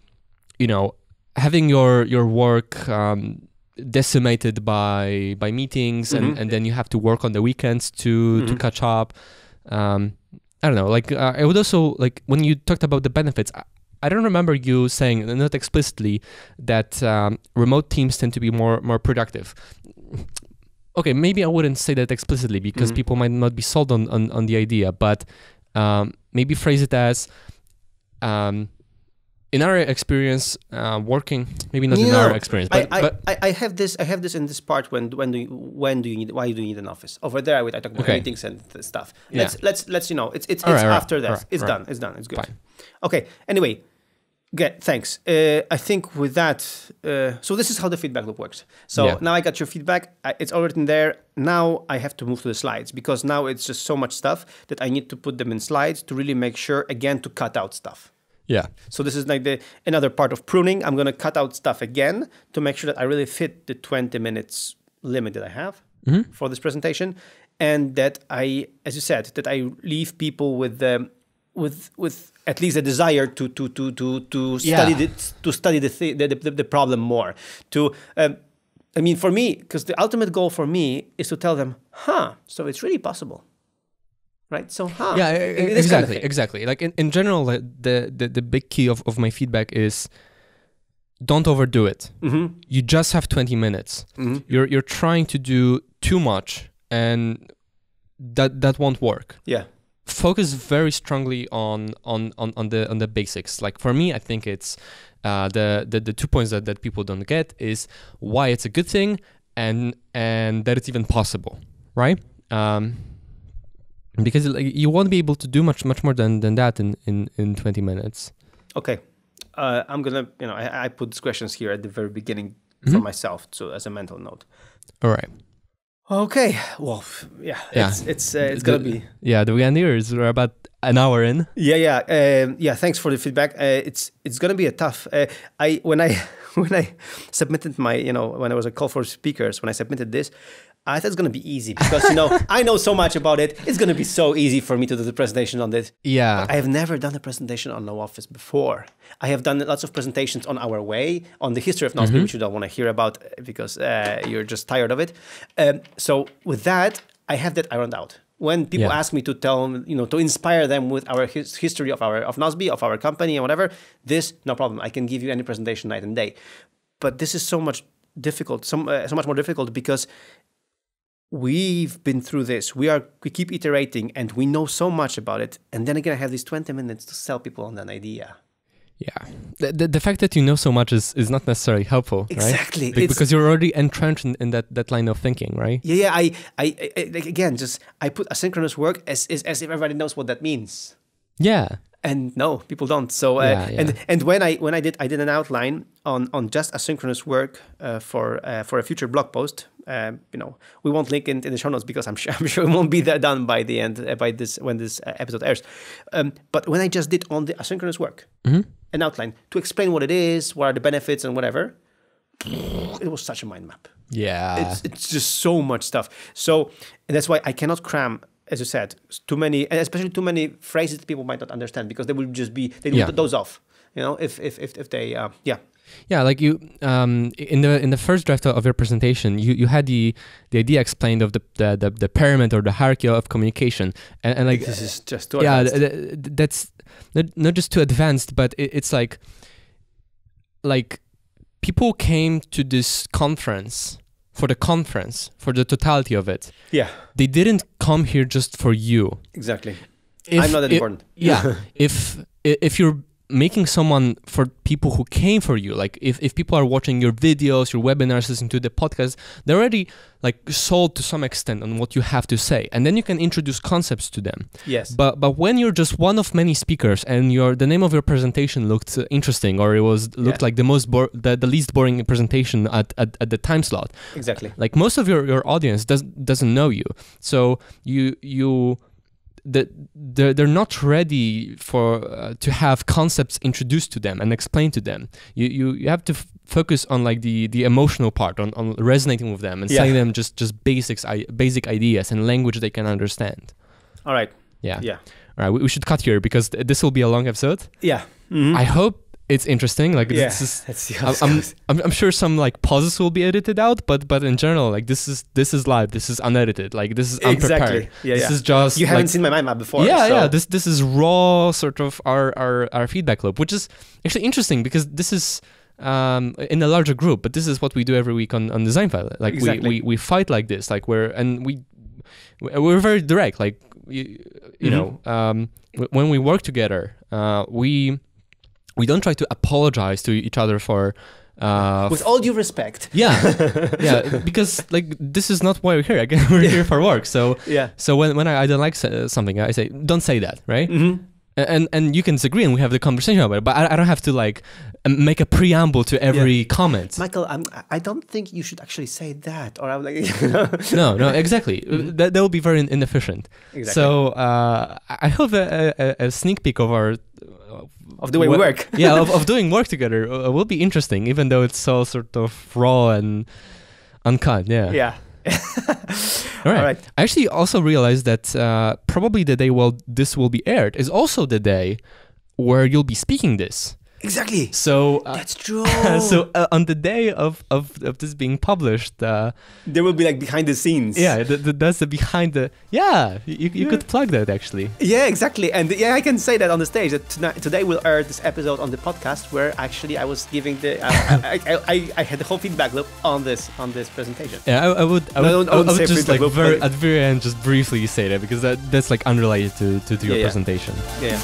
having your work decimated by meetings, and then you have to work on the weekends to catch up. I don't know, like I would also, like, when you talked about the benefits, I don't remember you saying, not explicitly, that remote teams tend to be more productive. Okay, maybe I wouldn't say that explicitly because people might not be sold on the idea, but maybe phrase it as in our experience, working, maybe not in our experience, but I have this in this why do you need an office? Over there, I talk about meetings and stuff. Let's it's after that. It's done. It's done. It's good. Fine. Okay. Anyway, thanks. I think with that, so this is how the feedback loop works. So now I got your feedback. It's already in there. Now I have to move to the slides, because now it's just so much stuff that I need to put them in slides to really make sure, again, to cut out stuff. Yeah. So this is like another part of pruning. I'm going to cut out stuff again to make sure that I really fit the 20 minutes limit that I have for this presentation, and that I, as you said, that I leave people with at least a desire to study the problem more. For me, because the ultimate goal for me is to tell them, so it's really possible. Right. So yeah, exactly. Like in general, the big key of my feedback is don't overdo it. You just have 20 minutes. You're trying to do too much, and that won't work. Yeah. focus very strongly on the basics. Like for me, I think it's the 2 points that people don't get is why it's a good thing and that it's even possible, right? Because like, you won't be able to do much more than that in 20 minutes. Okay. I'm gonna, I put these questions here at the very beginning for myself, so as a mental note. All right. Okay. Well, yeah. It's gonna be. Yeah. Do we end here? We're about an hour in. Yeah. Thanks for the feedback. It's gonna be a tough. When I submitted my, when I was a call for speakers, when I submitted this, I thought it's going to be easy because, I know so much about it. It's going to be so easy for me to do the presentation on this. Yeah. But I have never done a presentation on NoOffice before. I have done lots of presentations on our way, on the history of Nozbe, which you don't want to hear about because you're just tired of it. So with that, I have that ironed out. When people ask me to tell them, to inspire them with our history of Nozbe, of our company and whatever, this, no problem. I can give you any presentation night and day. But this is so much difficult, so much more difficult because we've been through this. We keep iterating and we know so much about it. And then again, I have these 20 minutes to sell people on an idea. Yeah. The fact that you know so much is not necessarily helpful, exactly. Right? Because you're already entrenched in that line of thinking, right? Yeah. I put asynchronous work as if everybody knows what that means. Yeah. And no, people don't. So and when I did an outline on just asynchronous work for a future blog post. We won't link it in the show notes because I'm sure it won't be done by the end when this episode airs. But when I just did on the asynchronous work, an outline to explain what it is, what are the benefits, and whatever, it was such a mind map. Yeah, it's just so much stuff. So that's why I cannot cram, as you said, too many, and especially too many phrases that people might not understand because they will just be those off. If they Yeah, like you in the first draft of your presentation, you had the idea explained of the pyramid or the hierarchy of communication, and like this is just too advanced. That's not just too advanced, but it's like people came to this conference for the totality of it. Yeah, they didn't come here just for you. Exactly. I'm not that important. Yeah, if you're making someone for people who came for you, like if people are watching your videos, your webinars, listening to the podcast, they're already like sold to some extent on what you have to say, and then you can introduce concepts to them. Yes. But when you're just one of many speakers and the name of your presentation looked interesting, or it looked like the least boring presentation at the time slot. Exactly. Like most of your audience doesn't know you, so they're not ready for to have concepts introduced to them and explained to them. You have to focus on like the emotional part, on resonating with them and selling them just basic ideas and language they can understand. All right. Yeah. All right. We should cut here because this will be a long episode. Yeah. I hope it's interesting. Like this is, let's see how I'm sure some like pauses will be edited out, but in general, like this is live. This is unedited. Like this is unprepared. Exactly. Yeah. This is just you haven't seen my mind map before. Yeah, so. yeah. This is raw sort of our feedback loop, which is actually interesting because this is in a larger group, but this is what we do every week on Design File. Like we fight like this. Like we're very direct. Like you know when we work together, we don't try to apologize to each other for with all due respect. Yeah, because like this is not why we're here. Again, we're here for work. So So when I don't like something, I say don't say that, right? And you can disagree, and we have the conversation about it. But I don't have to like make a preamble to every comment. Michael, I don't think you should actually say that, or I'm like no, exactly. That will be very inefficient. Exactly. So I hope a sneak peek of our. Of the way we work. Yeah, of doing work together will be interesting, even though it's so sort of raw and uncut. Yeah. All right. I actually also realized that probably the day this will be aired is also the day where you'll be speaking this. Exactly. So That's true. so on the day of this being published, there will be like behind the scenes. yeah, that's the behind the. Yeah, you could plug that actually. Yeah, exactly. And yeah, I can say that on the stage that today we'll air this episode on the podcast where actually I was giving the I had the whole feedback loop on this presentation. Yeah, I would say just like feedback loop, at the very end just briefly say that because that's like unrelated to your Yeah. presentation. Yeah.